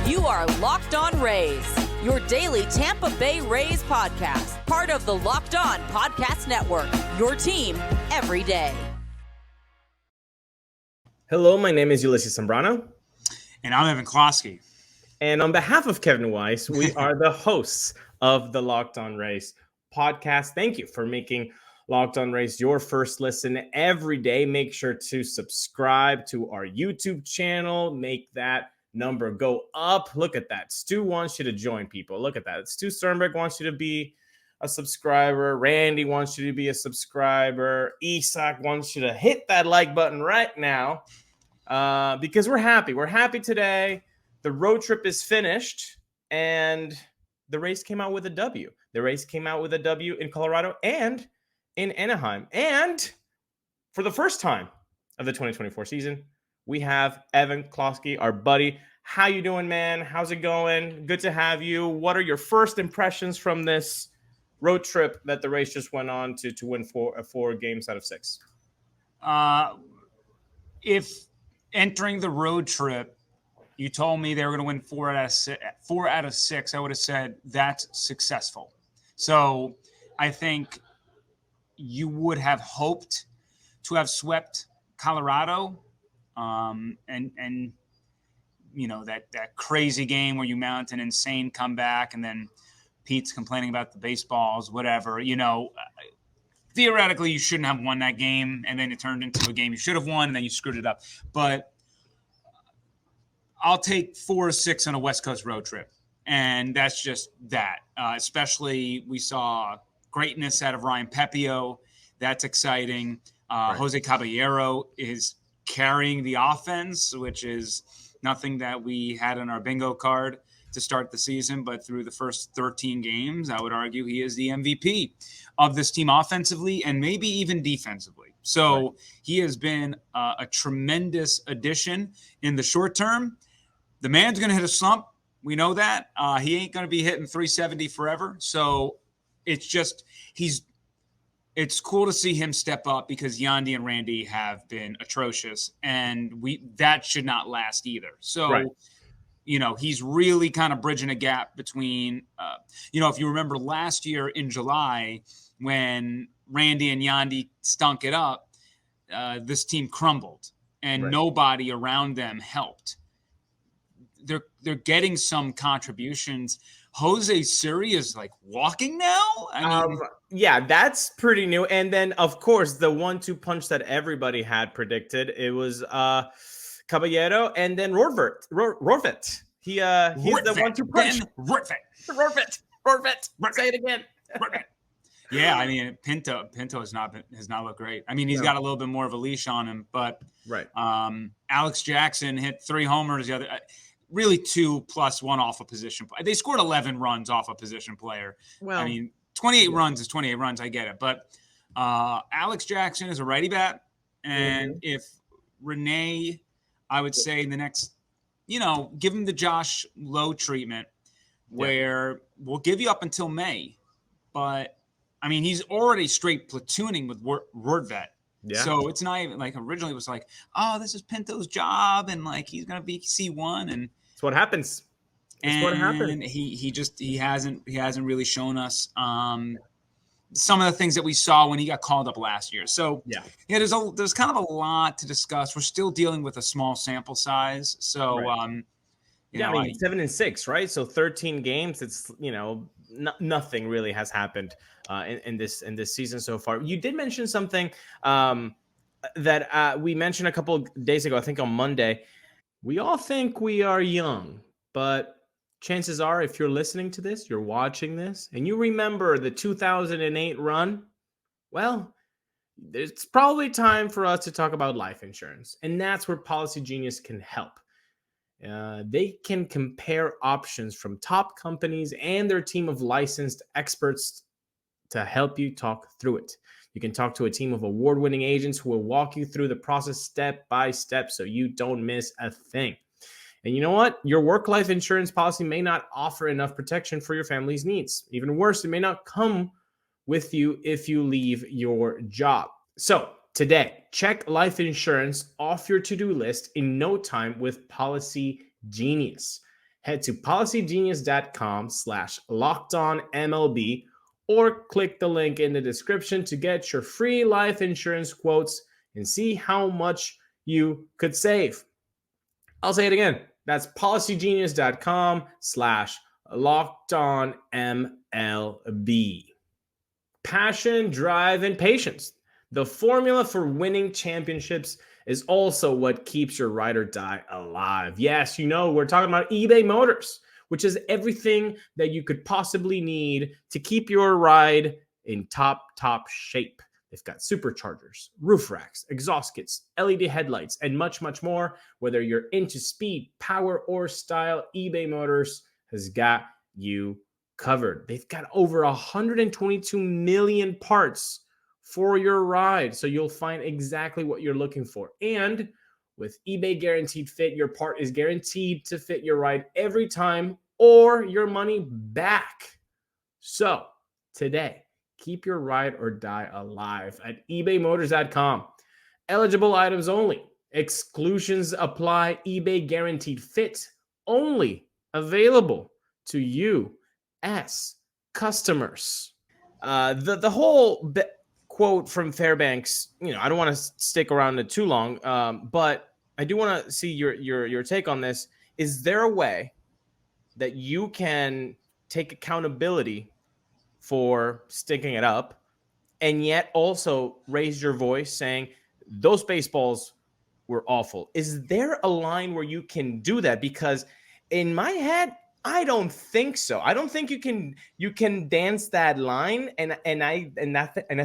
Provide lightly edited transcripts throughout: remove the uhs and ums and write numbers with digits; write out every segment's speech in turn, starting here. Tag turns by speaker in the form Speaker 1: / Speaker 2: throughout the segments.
Speaker 1: You are Locked On Rays, your daily Tampa Bay Rays podcast, part of the Locked On Podcast Network, your team every day.
Speaker 2: Hello, my name is Ulises Sambrano.
Speaker 3: And I'm Evan Closky.
Speaker 2: And on behalf of Kevin Weiss, we are the hosts of the Locked On Rays podcast. Thank you for making Locked On Rays your first listen every day. Make sure to subscribe to our YouTube channel. Make that number go up. Look at that. Stu wants you to join, people. Look at that. Stu Sternberg wants you to be a subscriber. Randy wants you to be a subscriber. Isak wants you to hit that like button right now because we're happy. We're happy today. The road trip is finished, and the Rays came out with a W. The Rays came out with a W in Colorado and in Anaheim. And for the first time of the 2024 season, we have Evan Closky, our buddy. How you doing, man? How's it going? Good to have you. What are your first impressions from this road trip that the Rays just went on to win four games out of 6?
Speaker 3: If entering the road trip, you told me they were going to win 4 out of 6, I would have said that's successful. So I think you would have hoped to have swept Colorado. And you know, that crazy game where you mount an insane comeback and then Pete's complaining about the baseballs, whatever, you know, theoretically you shouldn't have won that game. And then it turned into a game you should have won and then you screwed it up. But I'll take 4 or 6 on a West Coast road trip. And that's just that, especially we saw greatness out of Ryan Pepio. That's exciting. Right. José Caballero is carrying the offense, which is nothing that we had on our bingo card to start the season, but through the first 13 games, I would argue he is the MVP of this team offensively and maybe even defensively. So right. He has been a tremendous addition in the short term. The man's going to hit a slump. We know that. He ain't going to be hitting 370 forever. So it's just it's cool to see him step up because Yandy and Randy have been atrocious, and that should not last either. So, right. You know, he's really kind of bridging a gap between, you know, if you remember last year in July when Randy and Yandy stunk it up, this team crumbled and right. Nobody around them helped. They're getting some contributions. José Siri is like walking now. I mean,
Speaker 2: yeah, that's pretty new. And then, of course, the 1-2 punch that everybody had predicted. It was Caballero and then Rorvet. He's the 1-2 punch. Rorvet. Say it again.
Speaker 3: Yeah, I mean, Pinto has not looked great. I mean, he's got a little bit more of a leash on him, but
Speaker 2: right.
Speaker 3: Alex Jackson hit 3 homers the other. Really 2 plus 1 off a position. They scored 11 runs off a position player. Well, I mean, 28 runs is 28 runs. I get it. But Alex Jackson is a righty bat. And if Renee, I would say in the next, you know, give him the Josh Lowe treatment where we'll give you up until May. But, I mean, he's already straight platooning with Rorvet. Yeah. So it's not even like originally it was like, oh, this is Pinto's job and like he's gonna be C1 and
Speaker 2: that's what happens.
Speaker 3: And he hasn't really shown us some of the things that we saw when he got called up last year. So there's kind of a lot to discuss. We're still dealing with a small sample size. So
Speaker 2: right. I mean 7 and 6, right? So 13 games. It's nothing really has happened in this season so far. You did mention something that we mentioned a couple of days ago, I think on Monday. We all think we are young, but chances are if you're listening to this, you're watching this, and you remember the 2008 run, well, it's probably time for us to talk about life insurance. And that's where Policy Genius can help. They can compare options from top companies and their team of licensed experts to help you talk through it. You can talk to a team of award-winning agents who will walk you through the process step by step so you don't miss a thing. And you know what? Your work-life insurance policy may not offer enough protection for your family's needs. Even worse, it may not come with you if you leave your job. So today, check life insurance off your to-do list in no time with Policy Genius. head to policygenius.com/lockedonmlb or click the link in the description to get your free life insurance quotes and see how much you could save. I'll say it again. That's policygenius.com/lockedonmlb. Passion, drive, and patience. The formula for winning championships is also what keeps your ride or die alive. Yes, we're talking about eBay Motors, which is everything that you could possibly need to keep your ride in top shape. They've got superchargers, roof racks, exhaust kits, LED headlights, and much, much more. Whether you're into speed, power, or style, eBay Motors has got you covered. They've got over 122 million parts for your ride, so you'll find exactly what you're looking for. And with eBay Guaranteed Fit, your part is guaranteed to fit your ride every time or your money back. So today, keep your ride or die alive at ebaymotors.com. Eligible items only. Exclusions apply. eBay Guaranteed Fit only available to you as customers. The whole quote from Fairbanks, I don't want to stick around it too long, but I do want to see your take on this. Is there a way that you can take accountability for sticking it up and yet also raise your voice saying those baseballs were awful? Is there a line where you can do that? Because in my head, I don't think so. I don't think you can dance that line, and I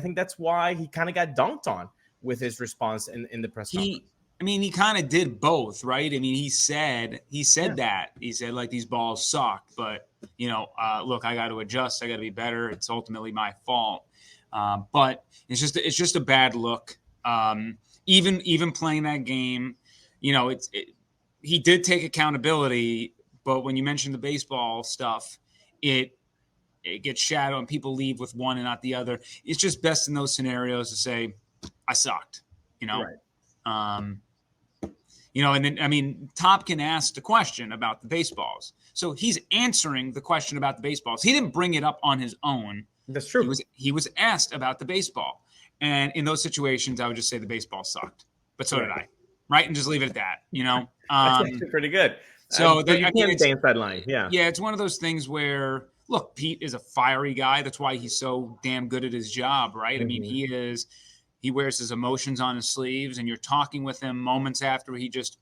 Speaker 2: think that's why he kind of got dunked on with his response in the press conference.
Speaker 3: He kind of did both, right? He said that. He said, like, these balls suck, but look, I got to adjust. I got to be better. It's ultimately my fault. But it's just a bad look. Even playing that game, he did take accountability. But when you mention the baseball stuff, it gets shadowed and people leave with one and not the other. It's just best in those scenarios to say, I sucked, Right. And then, Topkin asked a question about the baseballs. So he's answering the question about the baseballs. He didn't bring it up on his own.
Speaker 2: That's true.
Speaker 3: He was asked about the baseball. And in those situations, I would just say the baseball sucked. But so did I. Right? And just leave it at that, That's
Speaker 2: actually pretty good.
Speaker 3: So
Speaker 2: you can't dance that line. Yeah.
Speaker 3: Yeah, it's one of those things where, look, Pete is a fiery guy. That's why he's so damn good at his job, right? Mm-hmm. He wears his emotions on his sleeves, and you're talking with him moments after he just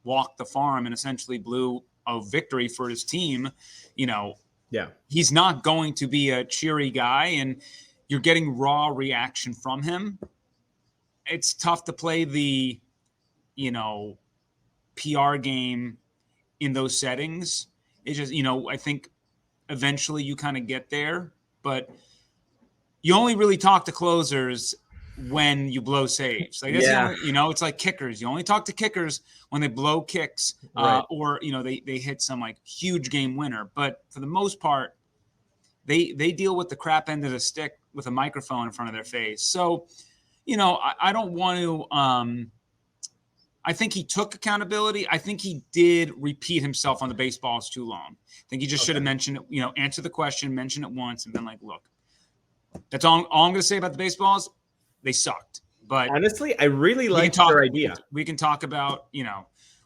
Speaker 3: walked the farm and essentially blew a victory for his team. Yeah. He's not going to be a cheery guy, and you're getting raw reaction from him. It's tough to play the, PR game in those settings. It's just, I think eventually you kind of get there, but you only really talk to closers when you blow saves. Like, that's it's like kickers. You only talk to kickers when they blow kicks, right. Or, they hit some like huge game winner. But for the most part, they deal with the crap end of the stick with a microphone in front of their face. So, I don't want to, I think he took accountability. I think he did repeat himself on the baseballs too long. I think he just should have mentioned it, answer the question, mention it once, and been like, look, that's all I'm going to say about the baseballs. They sucked. But
Speaker 2: honestly, I really like your idea.
Speaker 3: We can talk about,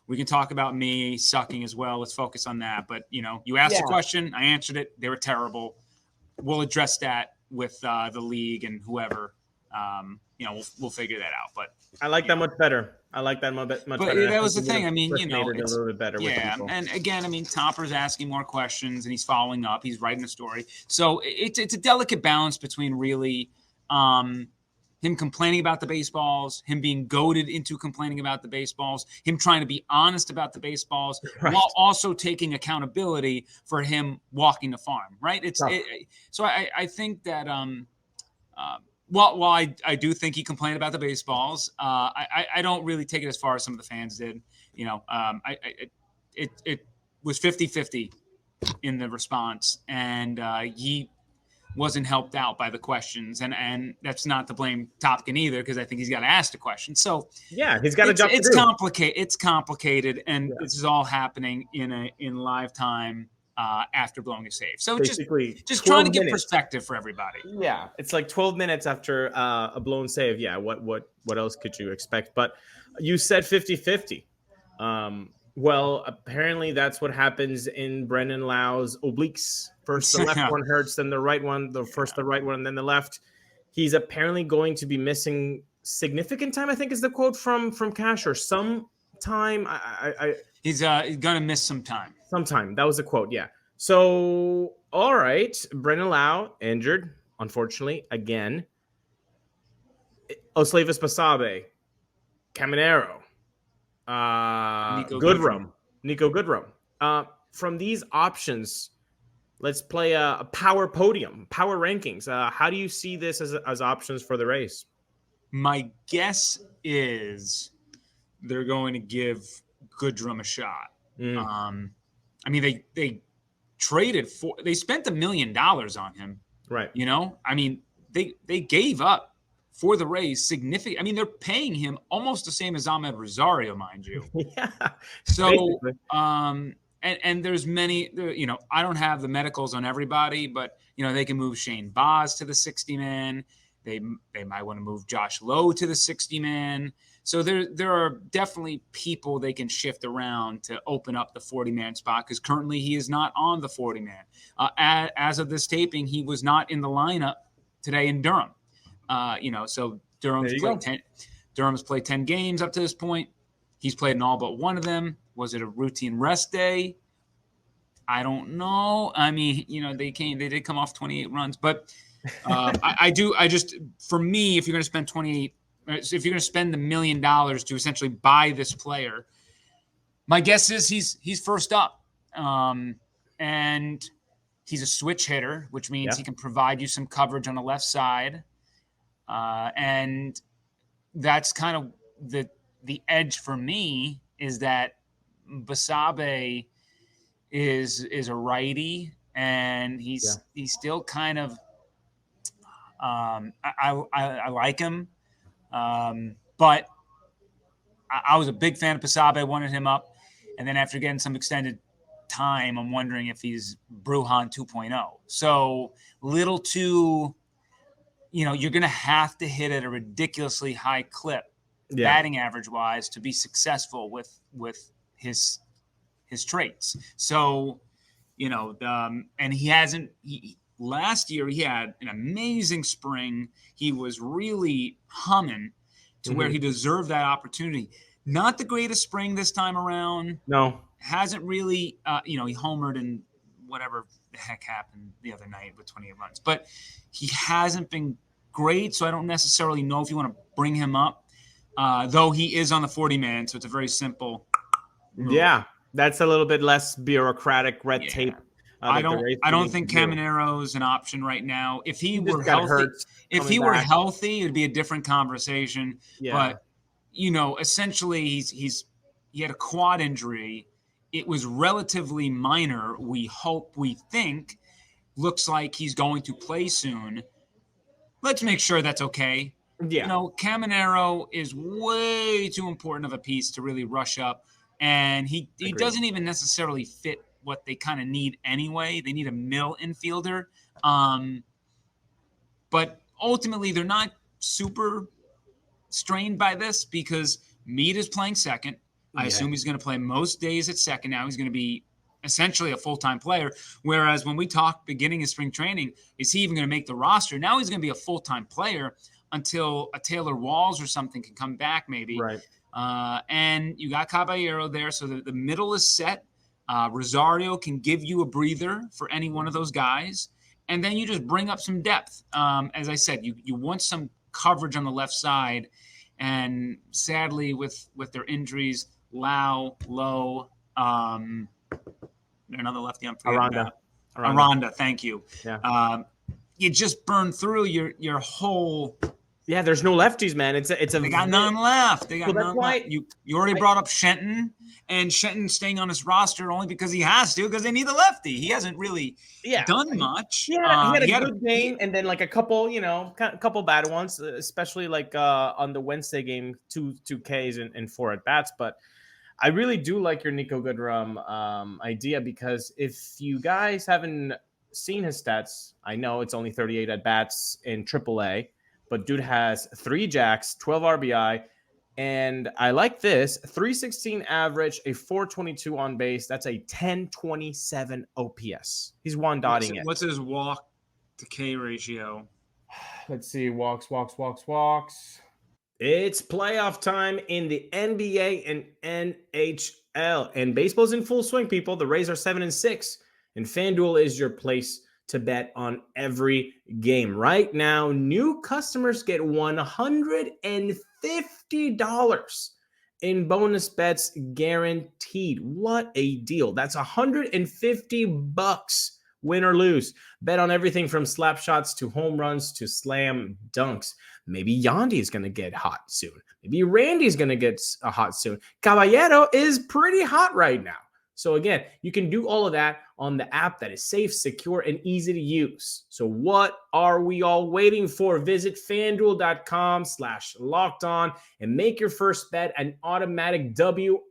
Speaker 3: we can talk about me sucking as well. Let's focus on that. But, you asked a question. I answered it. They were terrible. We'll address that with the league and whoever. We'll figure that out. But
Speaker 2: I like that much better. I like that much better.
Speaker 3: But that was the thing. It's
Speaker 2: a little bit better.
Speaker 3: Yeah, with people. And again, Topper's asking more questions and he's following up. He's writing a story. So it's a delicate balance between really him complaining about the baseballs, him being goaded into complaining about the baseballs, him trying to be honest about the baseballs, right, while also taking accountability for him walking the farm. Right? So I think that. While I do think he complained about the baseballs, I don't really take it as far as some of the fans did. It was 50-50 in the response, and wasn't helped out by the questions, and that's not to blame Topkin either, because I think he's got to ask the question. So
Speaker 2: yeah, he's got a job to do.
Speaker 3: It's complicated, and this is all happening in live time after blowing a save. So
Speaker 2: basically
Speaker 3: just trying to get
Speaker 2: minutes.
Speaker 3: Perspective for everybody.
Speaker 2: Yeah, it's like 12 minutes after a blown save. Yeah, what else could you expect? But you said 50-50. Well, apparently that's what happens in Brandon Lowe's obliques. First the left one hurts, then the right one, the right one, and then the left. He's apparently going to be missing significant time, I think is the quote from Cash, or some time.
Speaker 3: He's going to miss some time.
Speaker 2: Sometime. That was the quote, yeah. So, all right. Brandon Lowe injured, unfortunately, again. Osleivis Basabe, Caminero, Nico Goodrum. From these options, let's play a power podium, power rankings. How do you see this as options for the race?
Speaker 3: My guess is they're going to give Goodrum a shot. I mean, they traded they spent $1 million on him.
Speaker 2: Right.
Speaker 3: You know, I mean, they gave up for the Rays significant. I mean, they're paying him almost the same as Ahmed Rosario, mind you.
Speaker 2: Yeah.
Speaker 3: So,
Speaker 2: basically.
Speaker 3: And there's many, you know, I don't have the medicals on everybody, but, you know, they can move Shane Baz to the 60-man. They might want to move Josh Lowe to the 60-man. So there are definitely people they can shift around to open up the 40-man spot, because currently he is not on the 40-man. As of this taping, he was not in the lineup today in Durham. You know, so Durham's played 10 games up to this point. He's played in all but one of them. Was it a routine rest day? I don't know. I mean, you know, they did come off 28 runs, but for me, if you're going to spend 28, if you're going to spend $1 million to essentially buy this player, my guess is he's first up. And he's a switch hitter, which means he can provide you some coverage on the left side. And that's kind of the edge for me, is that Basabe is a righty, and he's still kind of I like him, but I was a big fan of Basabe. I wanted him up, and then after getting some extended time, I'm wondering if he's Brujan 2.0. So little too, you know, you're going to have to hit at a ridiculously high clip, batting average wise, to be successful with his traits. So, you know, and last year he had an amazing spring. He was really humming to where he deserved that opportunity. Not the greatest spring this time around.
Speaker 2: No.
Speaker 3: Hasn't really, you know, he homered and whatever the heck happened the other night with 28 runs. But he hasn't been great, so I don't necessarily know if you want to bring him up, though he is on the 40-man, so it's a very simple move. Yeah,
Speaker 2: that's a little bit less bureaucratic red tape.
Speaker 3: I don't think Caminero is an option right now. If he were healthy, it'd be a different conversation. Yeah. But, you know, essentially he had a quad injury. It was relatively minor. We think. Looks like he's going to play soon. Let's make sure that's okay. Yeah. You know, Caminero is way too important of a piece to really rush up. And he doesn't even necessarily fit what they kind of need anyway. They need a middle infielder. But ultimately, they're not super strained by this, because Meade is playing second. I assume he's going to play most days at second now. He's going to be essentially a full-time player. Whereas when we talked beginning of spring training, is he even going to make the roster? Now he's going to be a full-time player until a Taylor Walls or something can come back maybe.
Speaker 2: Right.
Speaker 3: And you got Caballero there, so the middle is set. Rosario can give you a breather for any one of those guys. And then you just bring up some depth. As I said, you want some coverage on the left side. And sadly, with their injuries, Lowe, another lefty I'm forgetting about. Aranda, thank you.
Speaker 2: Yeah.
Speaker 3: You just burn through your whole
Speaker 2: Yeah, there's no lefties, man.
Speaker 3: They got none left. They got none left. You already brought up Shenton, and Shenton staying on his roster only because he has to, because they need a lefty. He hasn't really done much.
Speaker 2: He had a good game, and then like a couple, couple bad ones, especially like on the Wednesday game, two Ks and 4 at bats. But I really do like your Nico Goodrum idea, because if you guys haven't seen his stats, I know it's only 38 at bats in AAA. But dude has 3 jacks, 12 RBI, and I like this: 316 average, a 422 on base. That's a 1027 OPS. He's one-dotting it.
Speaker 3: What's his walk to K ratio?
Speaker 2: Let's see. Walks. It's playoff time in the NBA and NHL, and baseball's in full swing, people. The Rays are 7-6, and FanDuel is your place to bet on every game. Right now, new customers get $150 in bonus bets guaranteed. What a deal. That's $150, win or lose. Bet on everything from slap shots to home runs to slam dunks. Maybe Yandy is going to get hot soon. Maybe Randy's going to get hot soon. Caballero is pretty hot right now. So again, you can do all of that on the app that is safe, secure, and easy to use. So what are we all waiting for? Visit FanDuel.com/lockedon and make your first bet an automatic WIN,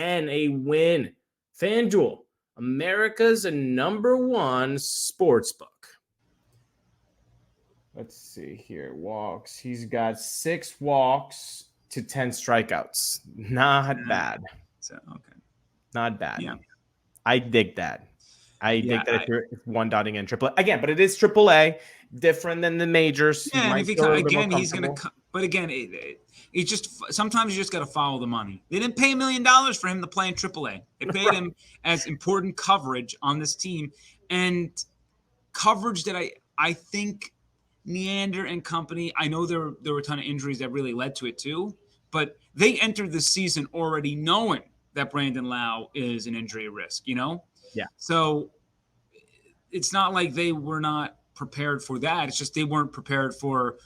Speaker 2: a win. FanDuel, America's #1 sportsbook. Let's see here. Walks. He's got 6 walks to 10 strikeouts. Not bad.
Speaker 3: So, okay.
Speaker 2: Not bad.
Speaker 3: Yeah.
Speaker 2: I dig that. I dig that if you're one-dotting in AAA. Again, but it is AAA, different than the majors.
Speaker 3: Yeah, and if he's going to – but again, it just – sometimes you just got to follow the money. They didn't pay $1 million for him to play in AAA. They paid him as important coverage on this team, and coverage that I think Neander and company – I know there were a ton of injuries that really led to it too, but they entered the season already knowing – that Brandon Lowe is an injury risk, Yeah. So it's not like they were not prepared for that. It's just they weren't prepared for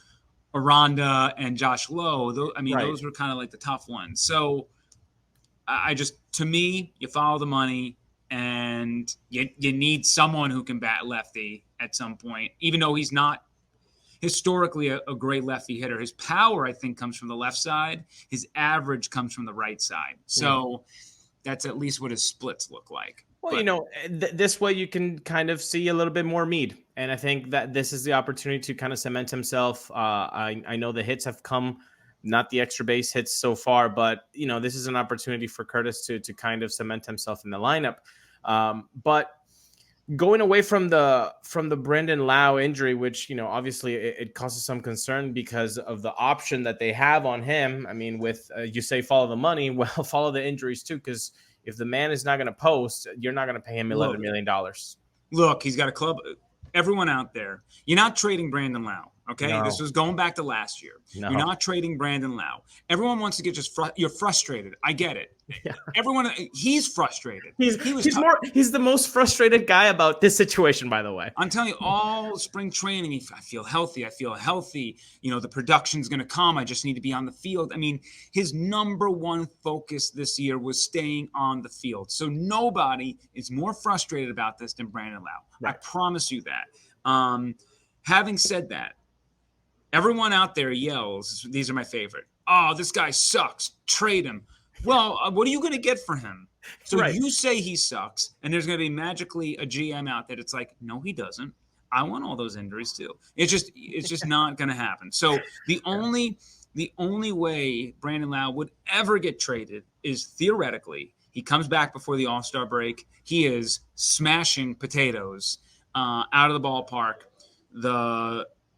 Speaker 3: Aranda and Josh Lowe. Those were kind of like the tough ones. So to me, you follow the money, and you need someone who can bat lefty at some point, even though he's not historically a great lefty hitter. His power, I think, comes from the left side. His average comes from the right side. So that's at least what his splits look like.
Speaker 2: Well, this way you can kind of see a little bit more meat. And I think that this is the opportunity to kind of cement himself. I know the hits have come, not the extra base hits so far, but, this is an opportunity for Curtis to kind of cement himself in the lineup. But going away from the Brandon Lowe injury, which, obviously it causes some concern because of the option that they have on him. I mean, with you say follow the money, well, follow the injuries too, because if the man is not going to post, you're not going to pay him $11 million.
Speaker 3: Look, he's got a club. Everyone out there, you're not trading Brandon Lowe. Okay, no. This was going back to last year. No. You're not trading Brandon Lowe. Everyone wants to get you're frustrated. I get it. Yeah. He's frustrated. He's
Speaker 2: the most frustrated guy about this situation, by the way.
Speaker 3: I'm telling you, all spring training, I feel healthy. The production's going to come. I just need to be on the field. I mean, his #1 focus this year was staying on the field. So nobody is more frustrated about this than Brandon Lowe. Right. I promise you that. Having said that, everyone out there yells, these are my favorite. Oh, this guy sucks. Trade him. Well, what are you going to get for him? So you say he sucks, and there's going to be magically a GM out there that's like, no, he doesn't. I want all those injuries too. It's just not going to happen. So the only way Brandon Lowe would ever get traded is theoretically he comes back before the All-Star break. He is smashing potatoes out of the ballpark.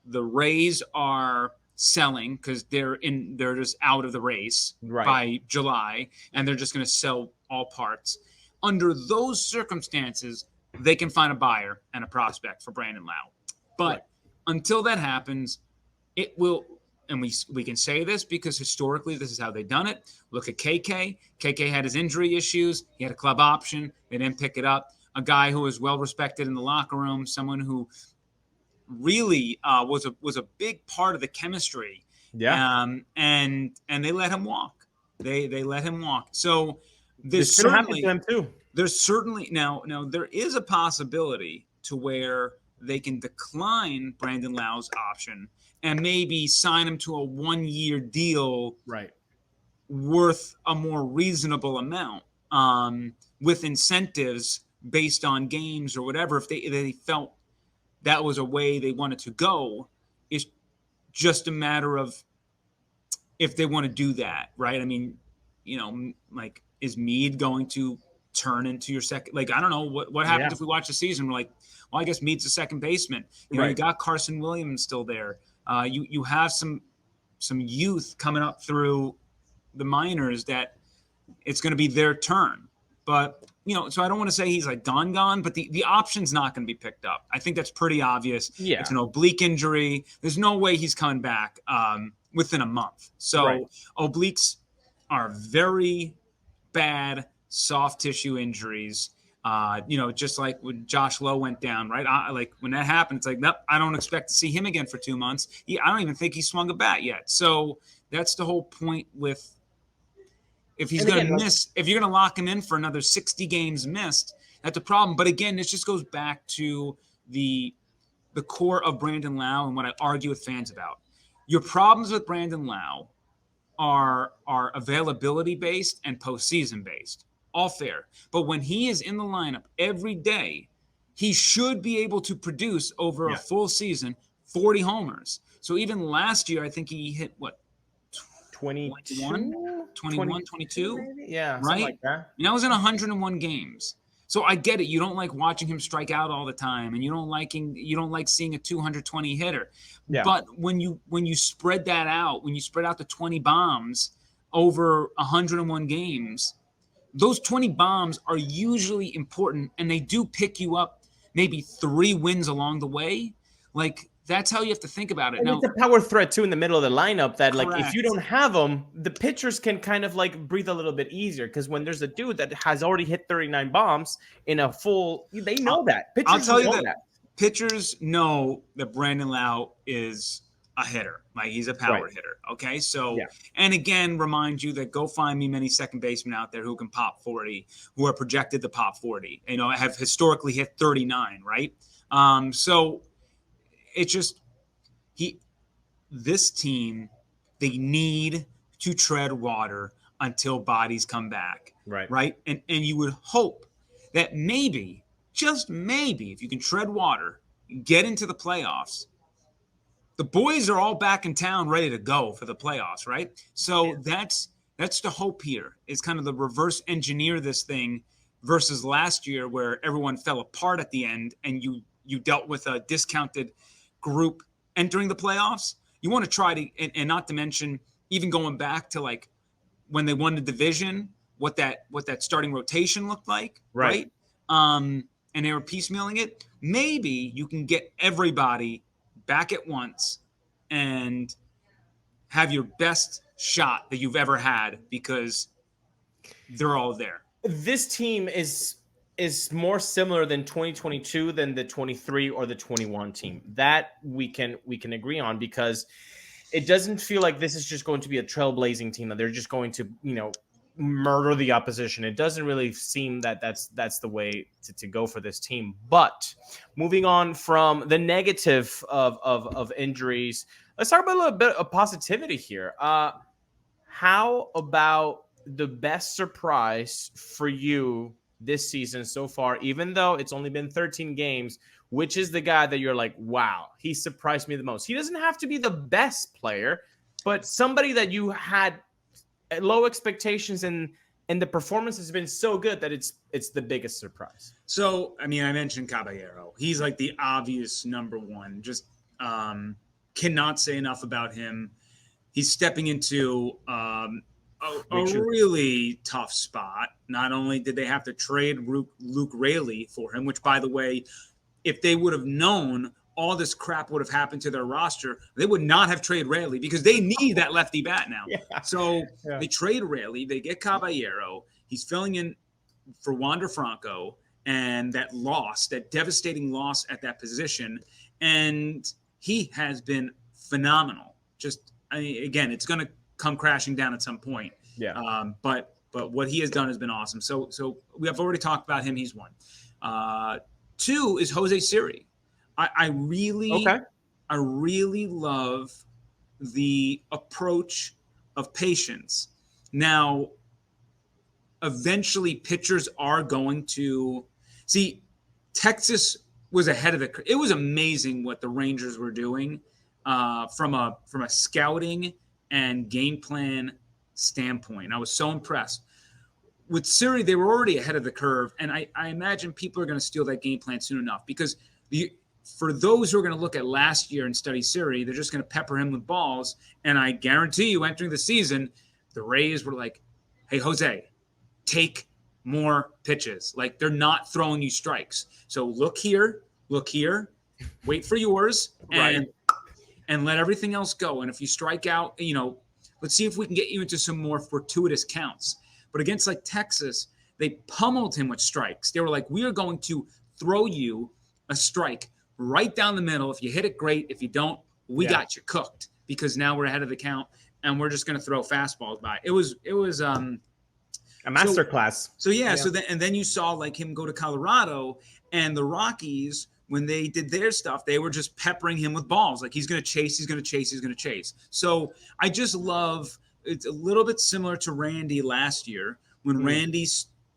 Speaker 3: The Rays are selling because they're just out of the race by July, and they're just going to sell all parts. Under those circumstances, they can find a buyer and a prospect for Brandon Lowe. But until that happens, it will. And we can say this because historically this is how they've done it. Look at KK. KK had his injury issues. He had a club option. They didn't pick it up. A guy who was well respected in the locker room, someone who really was a big part of the chemistry.
Speaker 2: Yeah.
Speaker 3: And they let him walk. They let him walk. So
Speaker 2: This could happen to him too.
Speaker 3: There's certainly now there is a possibility to where they can decline Brandon Lowe's option and maybe sign him to a 1-year deal,
Speaker 2: right,
Speaker 3: worth a more reasonable amount, with incentives based on games or whatever. If they felt that was a way they wanted to go, it's just a matter of if they want to do that, right? I mean, like, is Meade going to turn into your second? Like, I don't know what happens if we watch the season. We're like, well, I guess Meade's the second baseman. You got Carson Williams still there. You have some youth coming up through the minors that it's going to be their turn. But, so I don't want to say he's like gone, but the option's not going to be picked up. I think that's pretty obvious. Yeah. It's an oblique injury. There's no way he's coming back within a month. So obliques are very bad soft tissue injuries. Just like when Josh Lowe went down, right? Like when that happened, it's like, nope, I don't expect to see him again for 2 months. I don't even think he swung a bat yet. So that's the whole point with, if he's going to miss, if you're going to lock him in for another 60 games missed, that's a problem. But again, this just goes back to the core of Brandon Lowe and what I argue with fans about. Your problems with Brandon Lowe are availability based and postseason based. All fair. But when he is in the lineup every day, he should be able to produce over a full season 40 homers. So even last year, I think he hit 21, 22?
Speaker 2: Maybe? Yeah,
Speaker 3: right?
Speaker 2: Like that.
Speaker 3: And that was in 101 games. So I get it. You don't like watching him strike out all the time, and you don't like seeing a 220 hitter. Yeah. But when you spread that out, when you spread out the 20 bombs over 101 games, those 20 bombs are usually important, and they do pick you up maybe 3 wins along the way. Like, that's how you have to think about it.
Speaker 2: And
Speaker 3: now,
Speaker 2: it's a power threat too in the middle of the lineup that,
Speaker 3: correct.
Speaker 2: Like, if you don't have them, the pitchers can kind of like breathe a little bit easier, because when there's a dude that has already hit 39 bombs in a full, they know that. Pitchers
Speaker 3: I'll tell you that pitchers know that Brandon Lowe is a hitter. Like, he's a power hitter. Okay. So, and again, remind you that go find me many second basemen out there who can pop 40, who are projected to pop 40, have historically hit 39. Right. So it's just, this team, they need to tread water until bodies come back. Right. Right. And you would hope that maybe, just maybe, if you can tread water, get into the playoffs, the boys are all back in town ready to go for the playoffs, right? So that's the hope here, is kind of the reverse engineer this thing versus last year where everyone fell apart at the end and you dealt with a discounted group entering the playoffs. You want to try to, and not to mention even going back to like when they won the division, what that starting rotation looked like, right? And they were piecemealing it. Maybe you can get everybody back at once and have your best shot that you've ever had, because they're all there.
Speaker 2: This team is more similar than 2022 than the 23 or the 21 team. That we can agree on, because it doesn't feel like this is just going to be a trailblazing team that they're just going to, murder the opposition. It doesn't really seem that that's the way to go for this team. But moving on from the negative of injuries, let's talk about a little bit of positivity here. How about the best surprise for you this season so far, even though it's only been 13 games, which is the guy that you're like, wow, he surprised me the most? He doesn't have to be the best player, but somebody that you had low expectations, and the performance has been so good that it's the biggest surprise.
Speaker 3: So, I mean, I mentioned Caballero. He's like the obvious number one. Just cannot say enough about him. He's stepping into a really tough spot. Not only did they have to trade Luke Raley for him, which, by the way, if they would have known all this crap would have happened to their roster, they would not have traded Raley, because they need that lefty bat now. So they trade Raley, they get Caballero. He's filling in for Wander Franco, and that devastating loss at that position. And he has been phenomenal. Again, it's going to come crashing down at some point.
Speaker 2: Yeah.
Speaker 3: But what he has done has been awesome. So we have already talked about him. He's one. 2 is José Siri. I really love the approach of patience. Now, eventually pitchers are going to see. Texas was ahead of it was amazing what the Rangers were doing from a scouting and game plan standpoint. I was so impressed with Siri. They were already ahead of the curve, and I imagine people are going to steal that game plan soon enough, because for those who are going to look at last year and study Siri, they're just going to pepper him with balls. And I guarantee you, entering the season, the Rays were like, hey, Jose, take more pitches. Like, they're not throwing you strikes. So look here, wait for yours, and let everything else go. And if you strike out, let's see if we can get you into some more fortuitous counts. But against like Texas, they pummeled him with strikes. They were like, we are going to throw you a strike right down the middle. If you hit it, great. If you don't, we got you cooked, because now we're ahead of the count and we're just going to throw fastballs by. It was
Speaker 2: a master class.
Speaker 3: So then you saw like him go to Colorado, and the Rockies, when they did their stuff, they were just peppering him with balls. Like, he's going to chase. So I just love, it's a little bit similar to Randy last year when Randy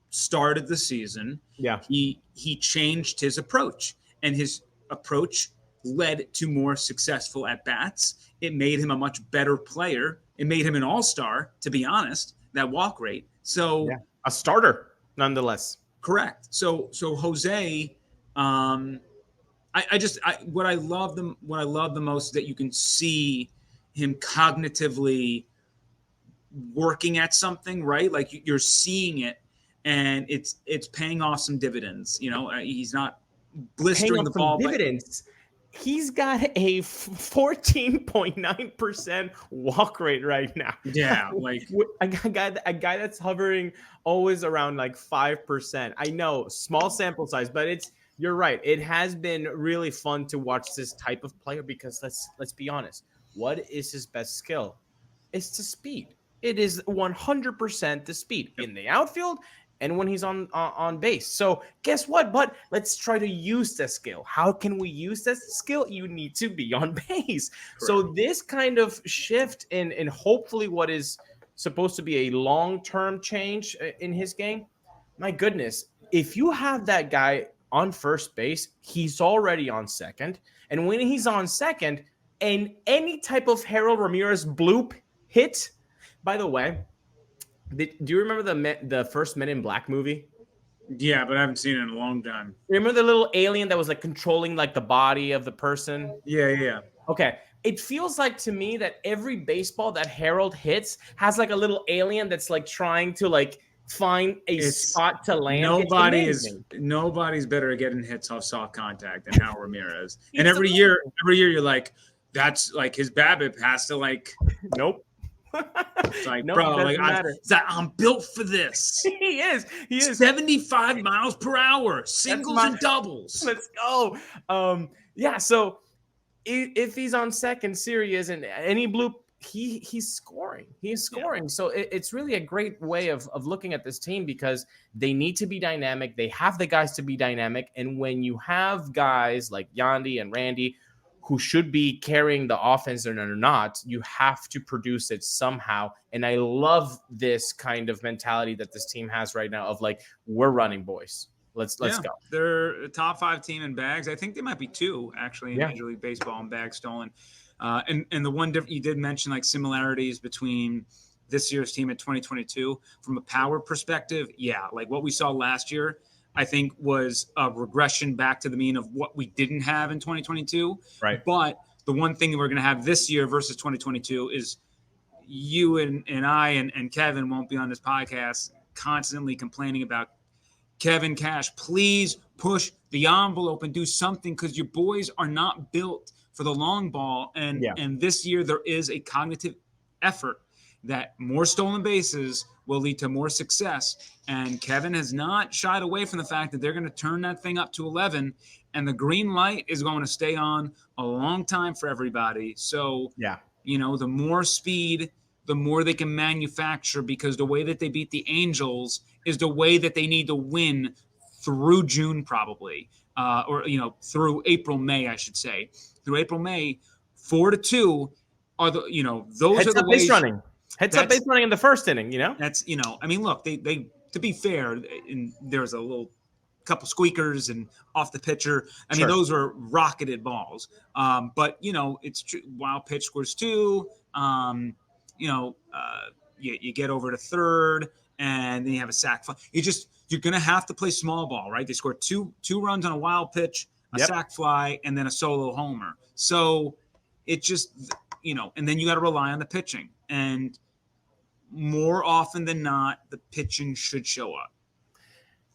Speaker 3: started the season. Yeah. He changed his approach, and his approach led to more successful at-bats. It made him a much better player. It made him an all-star, to be honest, that walk rate. So
Speaker 2: a starter, nonetheless.
Speaker 3: Correct. So Jose, what I love the most is that you can see him cognitively working at something, right? Like, you're seeing it, and it's paying off some dividends. He's not blistering the ball.
Speaker 2: Dividends. He's got a 14.9% walk rate right now.
Speaker 3: Yeah, like
Speaker 2: a guy that's hovering always around like 5%. I know, small sample size, but you're right. It has been really fun to watch this type of player, because let's be honest. What is his best skill? It's the speed. It is 100% the speed in the outfield and when he's on base. So guess what? But let's try to use that skill. How can we use that skill? You need to be on base. Correct. So this kind of shift in hopefully what is supposed to be a long-term change in his game, my goodness, if you have that guy on first base, he's already on second. And when he's on second, and any type of Harold Ramirez bloop hit, by the way, do you remember the first Men in Black movie?
Speaker 3: Yeah, but I haven't seen it in a long time.
Speaker 2: Remember the little alien that was like controlling like the body of the person?
Speaker 3: Yeah.
Speaker 2: Okay. It feels like to me that every baseball that Harold hits has like a little alien that's like trying to like find a spot to land.
Speaker 3: Nobody's better at getting hits off soft contact than Harold Ramirez. And every year you're like, that's like his BABIP has to like,
Speaker 2: nope.
Speaker 3: It's like, nope, bro, like I'm built for this.
Speaker 2: He is
Speaker 3: 75 miles per hour, singles and doubles.
Speaker 2: Let's go. So if he's on second, Siri isn't any bloop. He's scoring. Yeah. So it's really a great way of looking at this team, because they need to be dynamic. They have the guys to be dynamic. And when you have guys like Yandy and Randy who should be carrying the offense and are not, you have to produce it somehow. And I love this kind of mentality that this team has right now of like, we're running, boys. Let's go.
Speaker 3: They're a top 5 team in bags. I think they might be 2 actually in Major League Baseball in bags stolen. And the one different, you did mention like similarities between this year's team and 2022 from a power perspective. Yeah. Like what we saw last year, I think was a regression back to the mean of what we didn't have in 2022.
Speaker 2: Right.
Speaker 3: But the one thing that we're going to have this year versus 2022 is you and I and Kevin won't be on this podcast constantly complaining about Kevin Cash. Please push the envelope and do something, because your boys are not built for the long ball. And this year there is a cognitive effort that more stolen bases will lead to more success. And Kevin has not shied away from the fact that they're going to turn that thing up to 11, and the green light is going to stay on a long time for everybody. So, the more speed, the more they can manufacture, because the way that they beat the Angels is the way that they need to win through June probably, through April, May, I should say. Through April, May, 4-2 are the, those
Speaker 2: Heads
Speaker 3: are the
Speaker 2: up
Speaker 3: ways.
Speaker 2: base running. Heads up base running in the first inning, That's,
Speaker 3: look, they to be fair, there's a little couple squeakers and off the pitcher. I mean, those are rocketed balls. But, it's true. Wild pitch scores 2. You get over to third, and then you have a sac fly. You're going to have to play small ball, right? They scored two runs on a wild pitch, a sac fly, and then a solo homer. So it just, and then you got to rely on the pitching. And more often than not, the pitching should show up.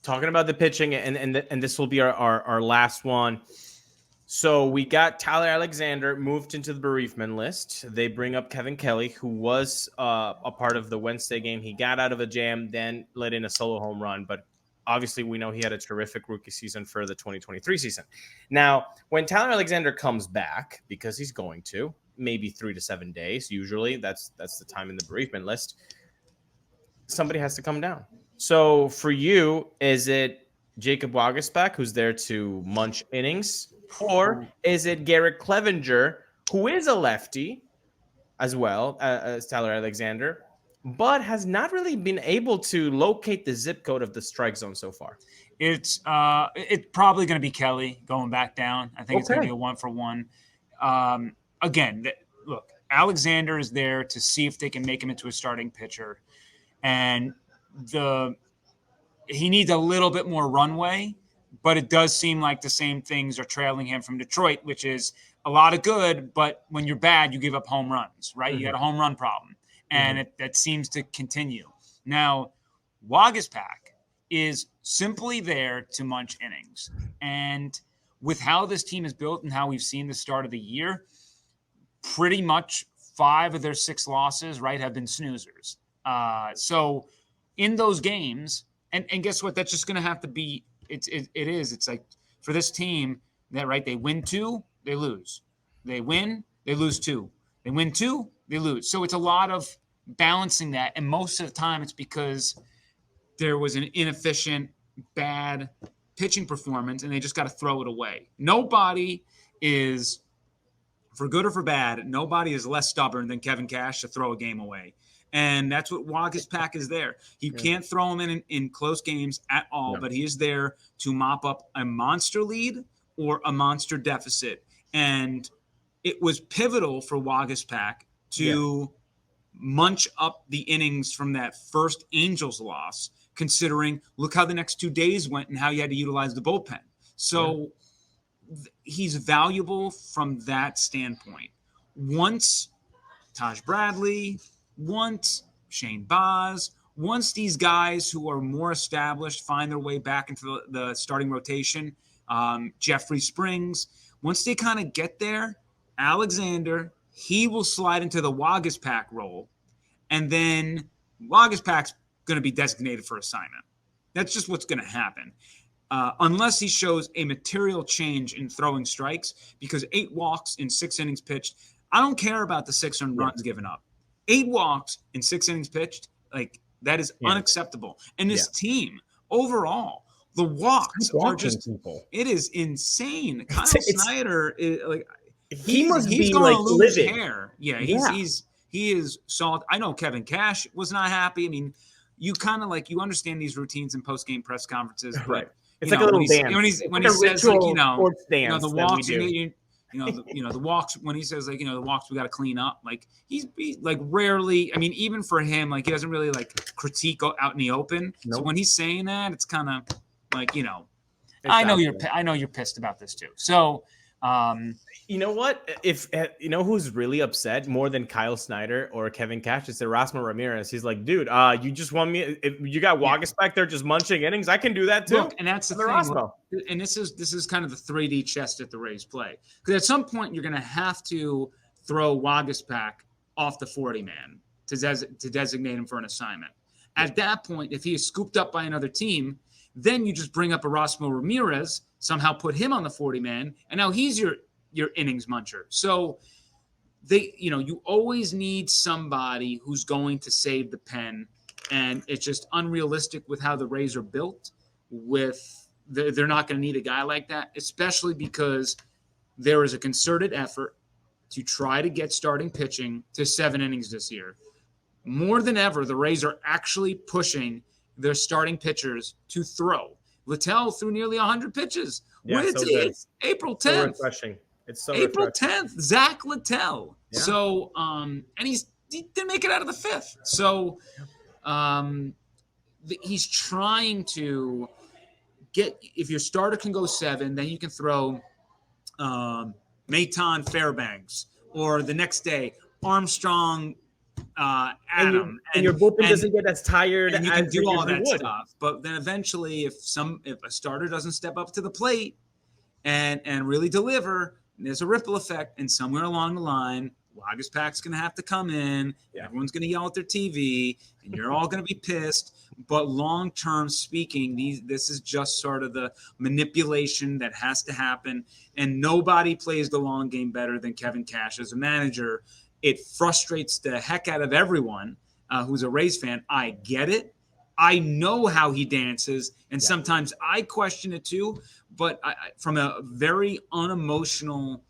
Speaker 2: Talking about the pitching, and this will be our last one. So we got Tyler Alexander moved into the bereavement list. They bring up Kevin Kelly, who was a part of the Wednesday game. He got out of a jam, then let in a solo home run. But obviously, we know he had a terrific rookie season for the 2023 season. Now, when Tyler Alexander comes back, because he's going to, maybe 3 to 7 days, usually that's the time in the bereavement list, somebody has to come down. So for you, is it Jacob Waguespack, who's there to munch innings? Or is it Garrett Clevenger, who is a lefty as well as Tyler Alexander, but has not really been able to locate the zip code of the strike zone so far?
Speaker 3: It's probably going to be Kelly going back down. I think it's going to be a 1-for-1. Again, look, Alexander is there to see if they can make him into a starting pitcher. And he needs a little bit more runway. But it does seem like the same things are trailing him from Detroit, which is a lot of good, but when you're bad, you give up home runs, right? Mm-hmm. You got a home run problem, and that seems to continue. Now, Waguespack is simply there to munch innings. And with how this team is built and how we've seen the start of the year, pretty much 5 of their 6 losses, right, have been snoozers. So in those games, and guess what? That's just going to have to be It's like for this team that, right, they win 2, they lose. They win, they lose 2. They win 2, they lose. So it's a lot of balancing that. And most of the time it's because there was an inefficient, bad pitching performance and they just got to throw it away. Nobody is, for good or for bad, nobody is less stubborn than Kevin Cash to throw a game away. And that's what Waguespack is there. He can't throw him in close games at all, but he is there to mop up a monster lead or a monster deficit. And it was pivotal for Waguespack to munch up the innings from that first Angels loss, considering look how the next 2 days went and how you had to utilize the bullpen. So he's valuable from that standpoint. Once Taj Bradley, once Shane Baz, once these guys who are more established find their way back into the starting rotation, Jeffrey Springs, once they kind of get there, Alexander, he will slide into the Waguespack role, and then Waguespack's going to be designated for assignment. That's just what's going to happen. Unless he shows a material change in throwing strikes, because 8 walks in 6 innings pitched, I don't care about the 6 runs given up. 8 walks in 6 innings pitched, like that is unacceptable. And this team overall, the walks are just it is insane. Kyle Snyder is like he's going to lose hair. Yeah, he is solid. I know Kevin Cash was not happy. I mean, you kind of like you understand these routines in post-game press conferences, but
Speaker 2: it's like a little dance.
Speaker 3: When he says like
Speaker 2: the
Speaker 3: walks, the walks, when he says like, the walks we got to clean up, like he's like rarely, I mean, even for him, like he doesn't really like critique out in the open. Nope. So when he's saying that, it's kind of like, I know you're pissed about this too. So,
Speaker 2: you know what? If who's really upset more than Kyle Snyder or Kevin Cash, it's Erasmo Ramirez. He's like, dude, you just want me. If you got Waguespack there just munching innings, I can do that too.
Speaker 3: Look, and that's the thing. And this is kind of the 3D chess that the Rays play, because at some point you're going to have to throw Waguespack off the 40 man to designate him for an assignment. At that point, if he is scooped up by another team, then you just bring up Erasmo Ramirez, somehow put him on the 40-man, and now he's your innings muncher. So you always need somebody who's going to save the pen, and it's just unrealistic with how the Rays are built. They're not going to need a guy like that, especially because there is a concerted effort to try to get starting pitching to 7 innings this year. More than ever, the Rays are actually pushing their starting pitchers to throw. Littell threw nearly 100 pitches.
Speaker 2: Yeah, it's
Speaker 3: April 10th.
Speaker 2: So refreshing. It's so
Speaker 3: April
Speaker 2: refreshing.
Speaker 3: 10th, Zach Littell.
Speaker 2: Yeah.
Speaker 3: So, and he didn't make it out of the 5th. So, he's trying to get, if your starter can go 7, then you can throw Maton Fairbanks, or the next day, Armstrong Adam.
Speaker 2: And your bullpen doesn't get as tired
Speaker 3: and you can
Speaker 2: as
Speaker 3: do all that
Speaker 2: would.
Speaker 3: stuff. But then eventually, if a starter doesn't step up to the plate and really deliver, there's a ripple effect, and somewhere along the line, Waguespack's going to have to come in. Yeah. Everyone's going to yell at their TV, and you're all going to be pissed. But long-term speaking, this is just sort of the manipulation that has to happen, and nobody plays the long game better than Kevin Cash as a manager. It frustrates the heck out of everyone who's a Rays fan. I get it. I know how he dances, and sometimes I question it too. But from a very unemotional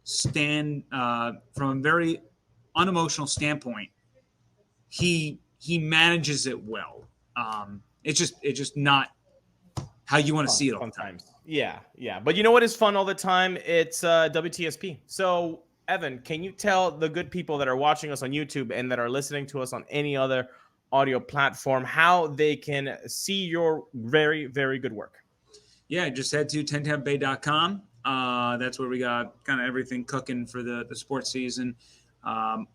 Speaker 3: standpoint, he manages it well. It's just not how you want to see it all the time.
Speaker 2: Yeah. But you know what is fun all the time? It's WTSP. So, Evan, can you tell the good people that are watching us on YouTube and that are listening to us on any other audio platform how they can see your very, very good work?
Speaker 3: Yeah, just head to 10tampabay.com. That's where we got kind of everything cooking for the sports season.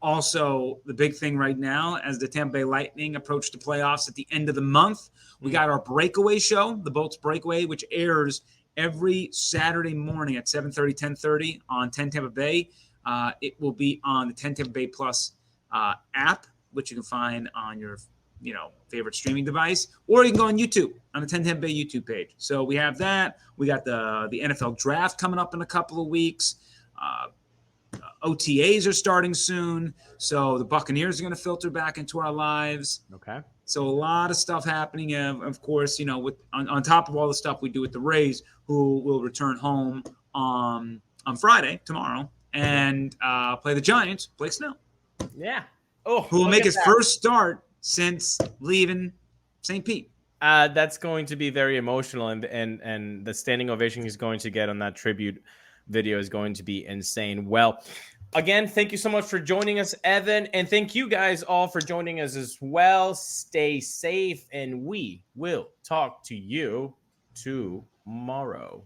Speaker 3: Also, the big thing right now, as the Tampa Bay Lightning approach the playoffs at the end of the month, we got our breakaway show, the Bolts Breakaway, which airs every Saturday morning at 7:30, 10:30 on 10 Tampa Bay. It will be on the 10 Tampa Bay Plus app, which you can find on your favorite streaming device, or you can go on YouTube on the 10 Tampa Bay YouTube page. So we have that. We got the NFL draft coming up in a couple of weeks. OTAs are starting soon, so the Buccaneers are going to filter back into our lives.
Speaker 2: Okay.
Speaker 3: So a lot of stuff happening. Of course, with on top of all the stuff we do with the Rays, who will return home on Friday, tomorrow, and play the Giants, Blake Snell.
Speaker 2: Yeah.
Speaker 3: Who will make his first start since leaving St. Pete.
Speaker 2: That's going to be very emotional, and the standing ovation he's going to get on that tribute video is going to be insane. Well, again, thank you so much for joining us, Evan, and thank you guys all for joining us as well. Stay safe, and we will talk to you tomorrow.